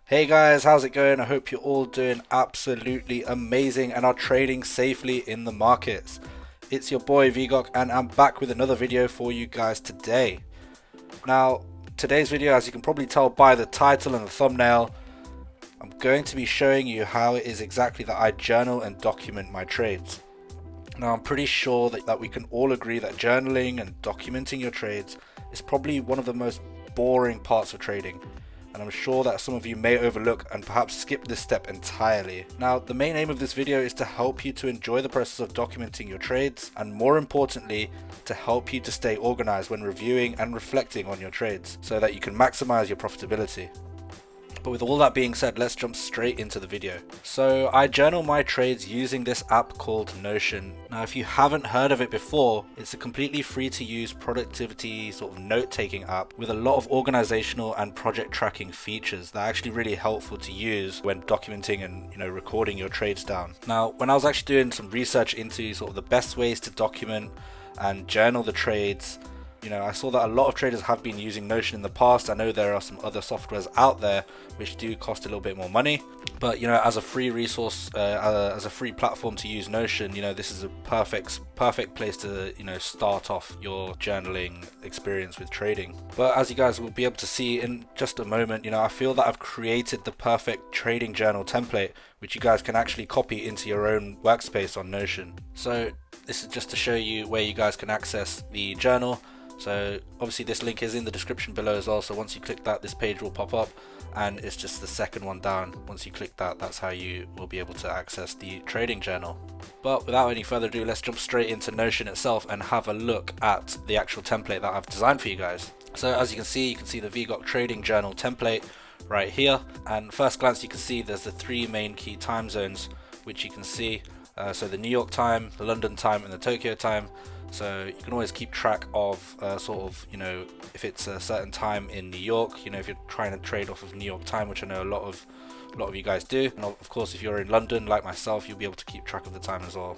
Hey guys, how's it going? I hope you're all doing absolutely amazing and are trading safely in the markets. It's your boy VGOK and I'm back with another video for you guys today. Now, today's video, as you can probably tell by the title and the thumbnail, I'm going to be showing you how it is exactly that I journal and document my trades. Now, I'm pretty sure that we can all agree that journaling and documenting your trades is probably one of the most boring parts of trading. And I'm sure that some of you may overlook and perhaps skip this step entirely. Now, the main aim of this video is to help you to enjoy the process of documenting your trades, and more importantly, to help you to stay organized when reviewing and reflecting on your trades so that you can maximize your profitability. But with all that being said, let's jump straight into the video. So I journal my trades using this app called Notion. Now, if you haven't heard of it before, it's a completely free to use productivity sort of note-taking app with a lot of organizational and project tracking features that are actually really helpful to use when documenting and recording your trades down. Now, when I was actually doing some research into sort of the best ways to document and journal the trades, I saw that a lot of traders have been using Notion in the past. I know there are some other softwares out there which do cost a little bit more money, but as a free resource, as a free platform to use Notion, this is a perfect place to start off your journaling experience with trading. But as you guys will be able to see in just a moment, I feel that I've created the perfect trading journal template which you guys can actually copy into your own workspace on Notion. So this is just to show you where you guys can access the journal. So obviously this link is in the description below as well, so once you click that, this page will pop up and it's just the second one down. Once you click that, that's how you will be able to access the trading journal. But without any further ado, let's jump straight into Notion itself and have a look at the actual template that I've designed for you guys. So as you can see the VGOK trading journal template right here, and first glance you can see there's the three main key time zones which you can see. So the New York time, the London time and the Tokyo time. So you can always keep track of if it's a certain time in New York, if you're trying to trade off of New York time, which I know a lot of you guys do. And of course, if you're in London like myself, you'll be able to keep track of the time as well.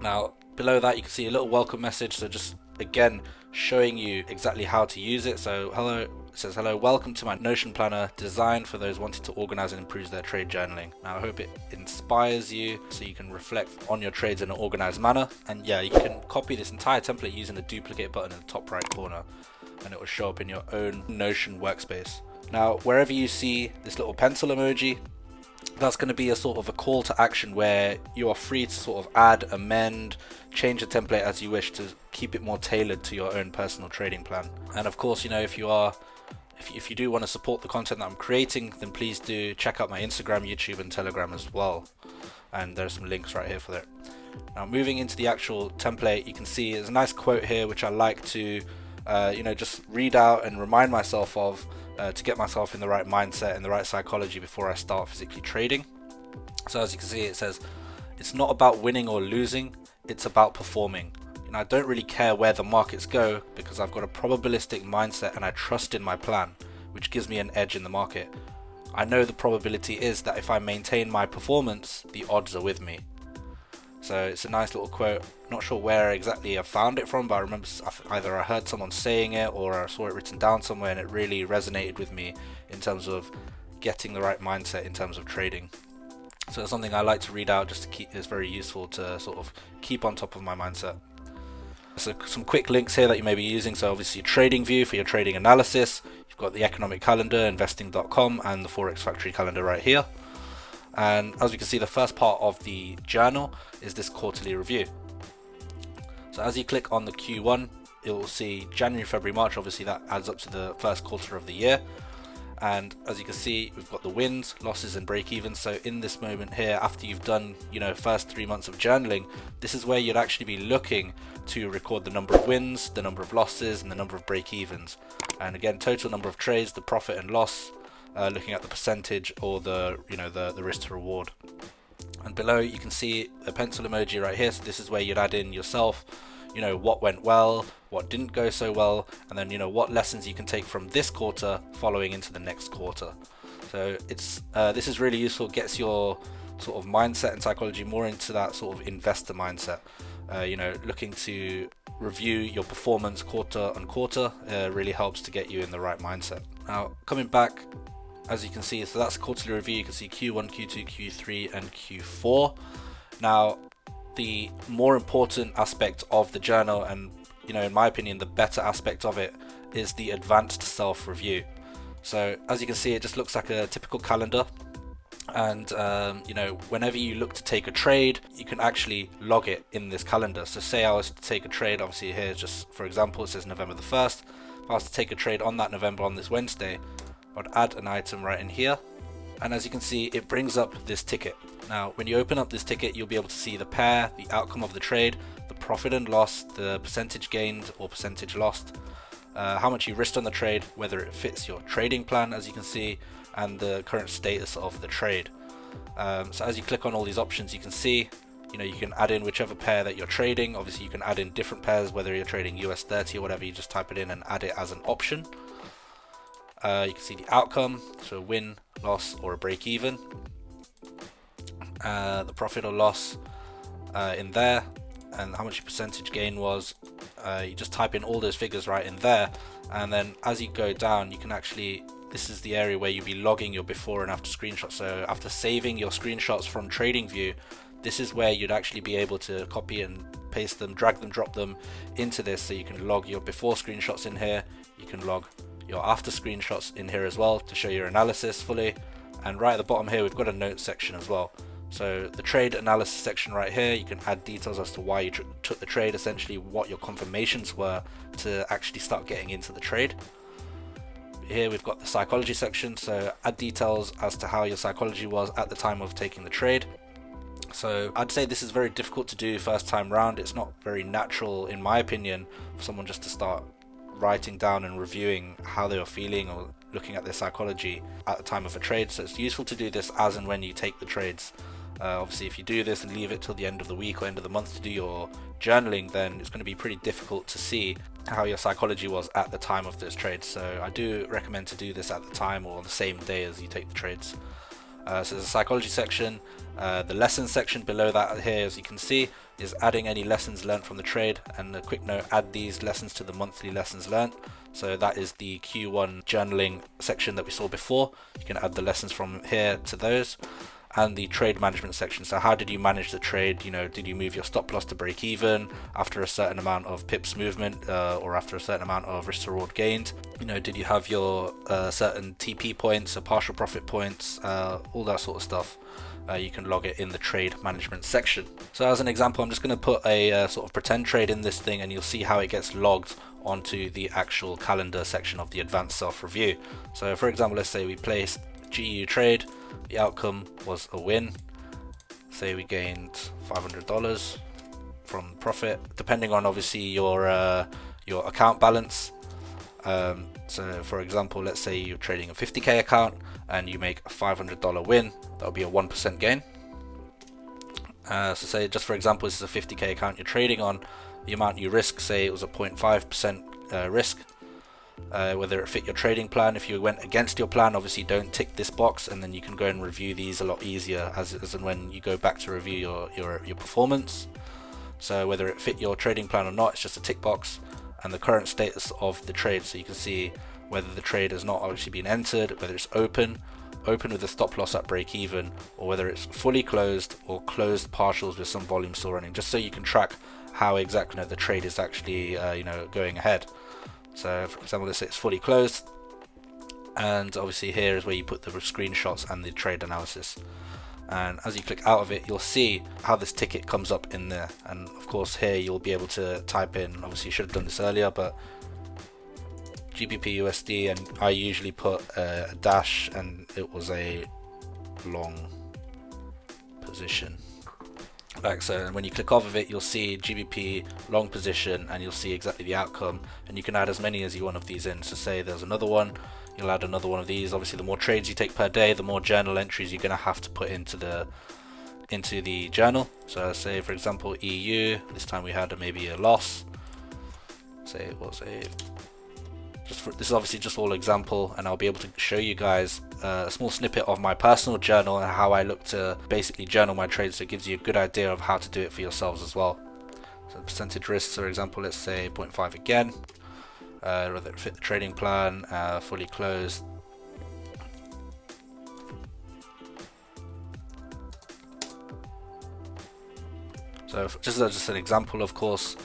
Now below that you can see a little welcome message, so just again showing you exactly how to use it. So it says hello, welcome to my Notion planner designed for those wanting to organize and improve their trade journaling. Now I hope it inspires you so you can reflect on your trades in an organized manner. And yeah, you can copy this entire template using the duplicate button in the top right corner and it will show up in your own Notion workspace. Now wherever you see this little pencil emoji, that's going to be a sort of a call to action where you are free to sort of add, amend, change the template as you wish to keep it more tailored to your own personal trading plan. And of course, if you do want to support the content that I'm creating, then please do check out my Instagram, YouTube and Telegram as well. And there's some links right here for that. Now moving into the actual template, you can see there's a nice quote here which I like to just read out and remind myself of to get myself in the right mindset and the right psychology before I start physically trading. So as you can see, it says, it's not about winning or losing, it's about performing. I don't really care where the markets go because I've got a probabilistic mindset and I trust in my plan, which gives me an edge in the market. I know the probability is that if I maintain my performance, the odds are with me. So it's a nice little quote. Not sure where exactly I found it from, but I remember either I heard someone saying it or I saw it written down somewhere and it really resonated with me in terms of getting the right mindset in terms of trading. So it's something I like to read out just to keep. It's very useful to sort of keep on top of my mindset. So some quick links here that you may be using. So obviously TradingView for your trading analysis. You've got the economic calendar, investing.com and the Forex Factory calendar right here. And as we can see, the first part of the journal is this quarterly review. So as you click on the Q1, it will see January, February, March. Obviously that adds up to the first quarter of the year. And as you can see, we've got the wins, losses and break-evens. So in this moment here, after you've done first 3 months of journaling, this is where you'd actually be looking to record the number of wins, the number of losses and the number of break-evens. And again, total number of trades, the profit and loss, looking at the percentage or the risk to reward. And below you can see a pencil emoji right here. So this is where you'd add in yourself, what went well, what didn't go so well, and then what lessons you can take from this quarter following into the next quarter. So it's this is really useful, gets your sort of mindset and psychology more into that sort of investor mindset. Looking to review your performance quarter on quarter really helps to get you in the right mindset. Now coming back as you can see, so that's quarterly review. You can see Q1, Q2, Q3 and Q4. Now the more important aspect of the journal, and in my opinion the better aspect of it, is the advanced self review. So as you can see, it just looks like a typical calendar, and whenever you look to take a trade, you can actually log it in this calendar. So say I was to take a trade, obviously here just for example it says November the 1st. If I was to take a trade on that November, on this Wednesday, I'd add an item right in here, and as you can see it brings up this ticket. Now when you open up this ticket, you'll be able to see the pair, the outcome of the trade, the profit and loss, the percentage gained or percentage lost, how much you risked on the trade, whether it fits your trading plan, as you can see, and the current status of the trade. So as you click on all these options, you can see you can add in whichever pair that you're trading. Obviously you can add in different pairs, whether you're trading US 30 or whatever. You just type it in and add it as an option. You can see the outcome, so a win, loss or a break even, the profit or loss in there, and how much your percentage gain was. You just type in all those figures right in there, and then as you go down, you can actually, this is the area where you'll be logging your before and after screenshots. So after saving your screenshots from TradingView, this is where you'd actually be able to copy and paste them, drag them, drop them into this, so you can log your before screenshots in here, you can log your after screenshots in here as well to show your analysis fully. And right at the bottom here we've got a notes section as well. So the trade analysis section right here, you can add details as to why you took the trade, essentially what your confirmations were to actually start getting into the trade. Here we've got the psychology section, so add details as to how your psychology was at the time of taking the trade. So I'd say this is very difficult to do first time round. It's not very natural, in my opinion, for someone just to start writing down and reviewing how they were feeling or looking at their psychology at the time of a trade. So it's useful to do this as and when you take the trades. Obviously if you do this and leave it till the end of the week or end of the month to do your journaling, then it's going to be pretty difficult to see how your psychology was at the time of those trades. So I do recommend to do this at the time or on the same day as you take the trades. So there's a psychology section. The lessons section below that here, as you can see, is adding any lessons learned from the trade. And a quick note, add these lessons to the monthly lessons learned. So that is the Q1 journaling section that we saw before. You can add the lessons from here to those. And the trade management section. So how did you manage the trade? Did you move your stop loss to break even after a certain amount of pips movement, or after a certain amount of risk to reward gained? Did you have your certain TP points or partial profit points, all that sort of stuff? You can log it in the trade management section. So as an example, I'm just going to put a sort of pretend trade in this thing, and you'll see how it gets logged onto the actual calendar section of the advanced self review. So for example, let's say we placed GU trade. The outcome was a win. Say we gained $500 from profit, depending on obviously your account balance. So for example, let's say you're trading a 50k account and you make a $500 win. That'll be a 1% gain. So say, just for example, this is a 50k account you're trading on. The amount you risk, say it was a 0.5% risk. Whether it fit your trading plan. If you went against your plan, obviously don't tick this box, and then you can go and review these a lot easier as and when you go back to review your performance. So whether it fit your trading plan or not, it's just a tick box, and the current status of the trade, so you can see whether the trade has not actually been entered, whether it's open with a stop loss at break even, or whether it's fully closed or closed partials with some volume still running, just so you can track how exactly the trade is actually going ahead. So for example, let's say it's fully closed, and obviously here is where you put the screenshots and the trade analysis. And as you click out of it, you'll see how this ticket comes up in there. And of course here you'll be able to type in, obviously you should have done this earlier, but GBP USD, and I usually put a dash, and it was a long position. Like so, and when you click off of it, you'll see GBP long position, and you'll see exactly the outcome, and you can add as many as you want of these in. So say there's another one, you'll add another one of these. Obviously the more trades you take per day, the more journal entries you're going to have to put into the journal. So say for example EU, this time we had maybe a loss, say it was this is obviously just all example, and I'll be able to show you guys a small snippet of my personal journal and how I look to basically journal my trades, so it gives you a good idea of how to do it for yourselves as well. So percentage risks, for example, let's say 0.5 again, whether it fit the trading plan, fully closed, So just an example, of course,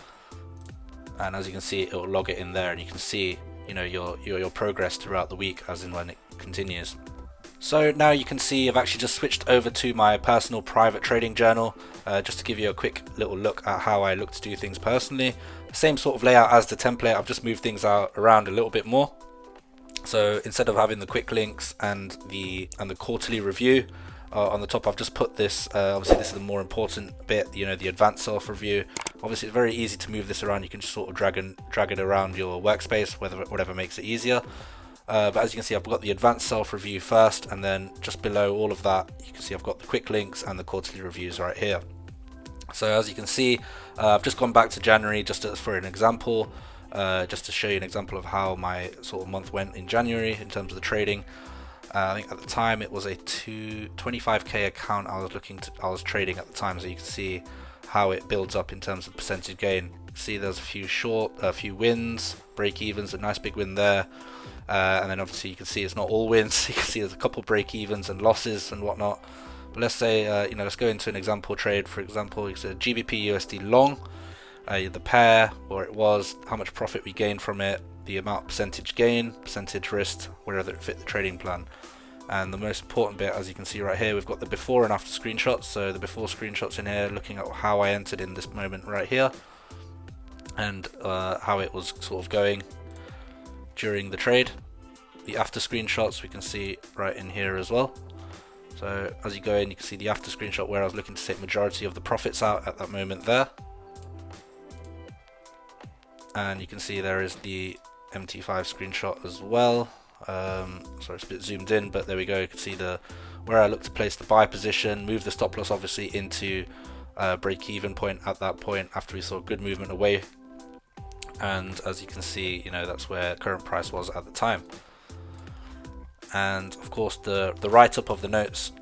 and as you can see, it will log it in there, and you can see, you know, your progress throughout the week as in when it continues. So now you can see I've actually just switched over to my personal private trading journal, just to give you a quick little look at how I look to do things personally. Same sort of layout as the template, I've just moved things around a little bit more. So instead of having the quick links and the quarterly review on the top, I've just put this, obviously this is the more important bit, you know, the advanced self review. Obviously it's very easy to move this around, you can just sort of drag it around your workspace, whatever makes it easier. But as you can see, I've got the advanced self review first, and then just below all of that you can see I've got the quick links and the quarterly reviews right here. So as you can see, I've just gone back to January just for an example, just to show you an example of how my sort of month went in January in terms of the trading. I think at the time it was a 25k account I was trading at the time, so you can see how it builds up in terms of percentage gain. See there's a few wins, break evens, a nice big win there, and then obviously you can see it's not all wins. You can see there's a couple break evens and losses and whatnot. But let's say you know, let's go into an example trade. For example, it's a GBP USD long, the pair, where it was, how much profit we gained from it, the amount percentage gain, percentage risk, wherever it fit the trading plan. And the most important bit, as you can see right here, we've got the before and after screenshots. So the before screenshots in here, looking at how I entered in this moment right here, and how it was sort of going during the trade. The after screenshots we can see right in here as well. So as you go in, you can see the after screenshot where I was looking to take majority of the profits out at that moment there. And you can see there is the MT5 screenshot as well. Sorry, it's a bit zoomed in, but there we go. You can see where I look to place the buy position, move the stop loss obviously into break-even point at that point after we saw good movement away. And as you can see, you know, that's where current price was at the time. And of course the write-up of the notes,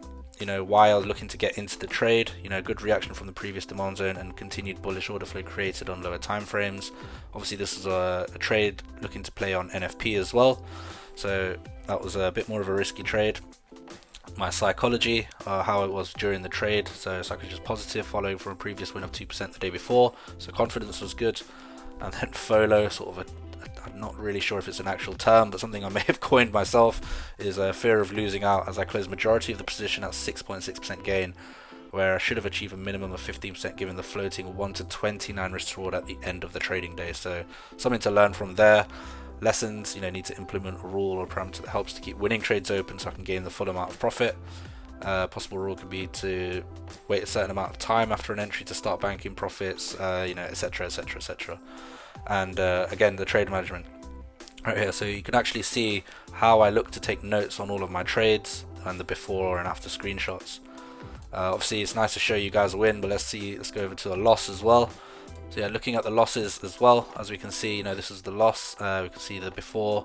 you know, why I was looking to get into the trade, you know, good reaction from the previous demand zone and continued bullish order flow created on lower time frames. Obviously this is a trade looking to play on NFP as well, so that was a bit more of a risky trade. My psychology, how it was during the trade, so psychology was positive following from a previous win of 2% the day before, so confidence was good. And then FOLO, sort of I'm not really sure if it's an actual term, but something I may have coined myself, is a fear of losing out, as I closed majority of the position at 6.6% gain, where I should have achieved a minimum of 15% given the floating 1 to 29 risk reward at the end of the trading day. So something to learn from there. Lessons, you know, need to implement a rule or parameter that helps to keep winning trades open so I can gain the full amount of profit. Possible rule could be to wait a certain amount of time after an entry to start banking profits, you know, etc, etc, etc. And again, the trade management right here, so you can actually see how I look to take notes on all of my trades and the before and after screenshots. Obviously it's nice to show you guys a win, but let's go over to a loss as well. So yeah, looking at the losses as well, as we can see, you know, this is the loss. We can see the before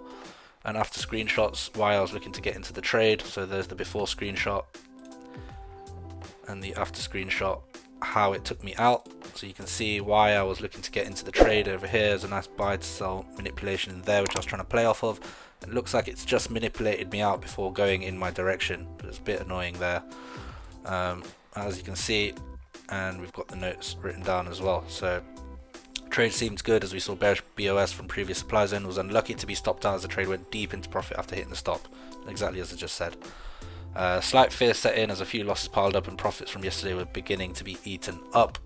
and after screenshots, why I was looking to get into the trade. So there's the before screenshot and the after screenshot, how it took me out. So you can see why I was looking to get into the trade. Over here is a nice buy to sell manipulation in there, which I was trying to play off of. It looks like it's just manipulated me out before going in my direction. It's a bit annoying there, as you can see, and we've got the notes written down as well. So trade seems good, as we saw bearish BOS from previous supply zone, was unlucky to be stopped out as the trade went deep into profit after hitting the stop, exactly as I just said. Slight fear set in as a few losses piled up and profits from yesterday were beginning to be eaten up.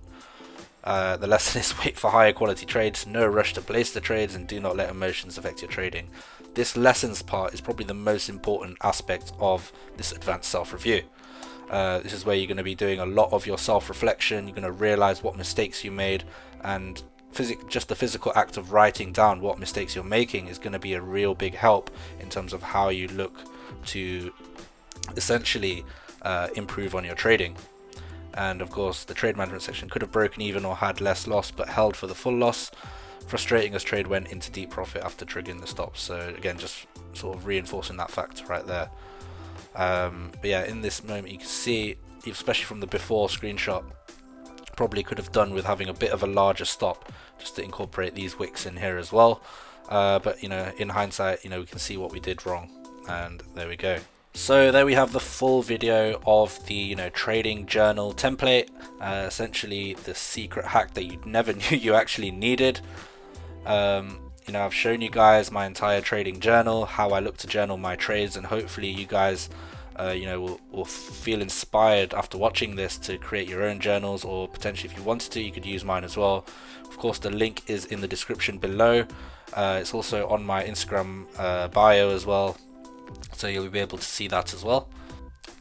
The lesson is wait for higher quality trades, no rush to place the trades, and do not let emotions affect your trading. This lessons part is probably the most important aspect of this advanced self-review. This is where you're going to be doing a lot of your self-reflection. You're going to realize what mistakes you made, and just the physical act of writing down what mistakes you're making is going to be a real big help in terms of how you look to essentially improve on your trading. And of course the trade management section could have broken even or had less loss but held for the full loss, frustrating as trade went into deep profit after triggering the stops. So again, just sort of reinforcing that fact right there. But yeah, in this moment you can see, especially from the before screenshot, probably could have done with having a bit of a larger stop just to incorporate these wicks in here as well. But you know, in hindsight, you know, we can see what we did wrong, and there we go. So there we have the full video of the trading journal template, essentially the secret hack that you never knew you actually needed. I've shown you guys my entire trading journal, how I look to journal my trades, and hopefully you guys will feel inspired after watching this to create your own journals, or potentially if you wanted to, you could use mine as well. Of course, the link is in the description below. It's also on my Instagram bio as well, so you'll be able to see that as well.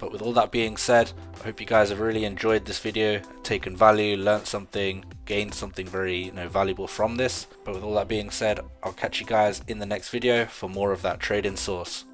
But with all that being said, I hope you guys have really enjoyed this video, taken value, learned something, gained something very valuable from this. But with all that being said, I'll catch you guys in the next video for more of that trading source.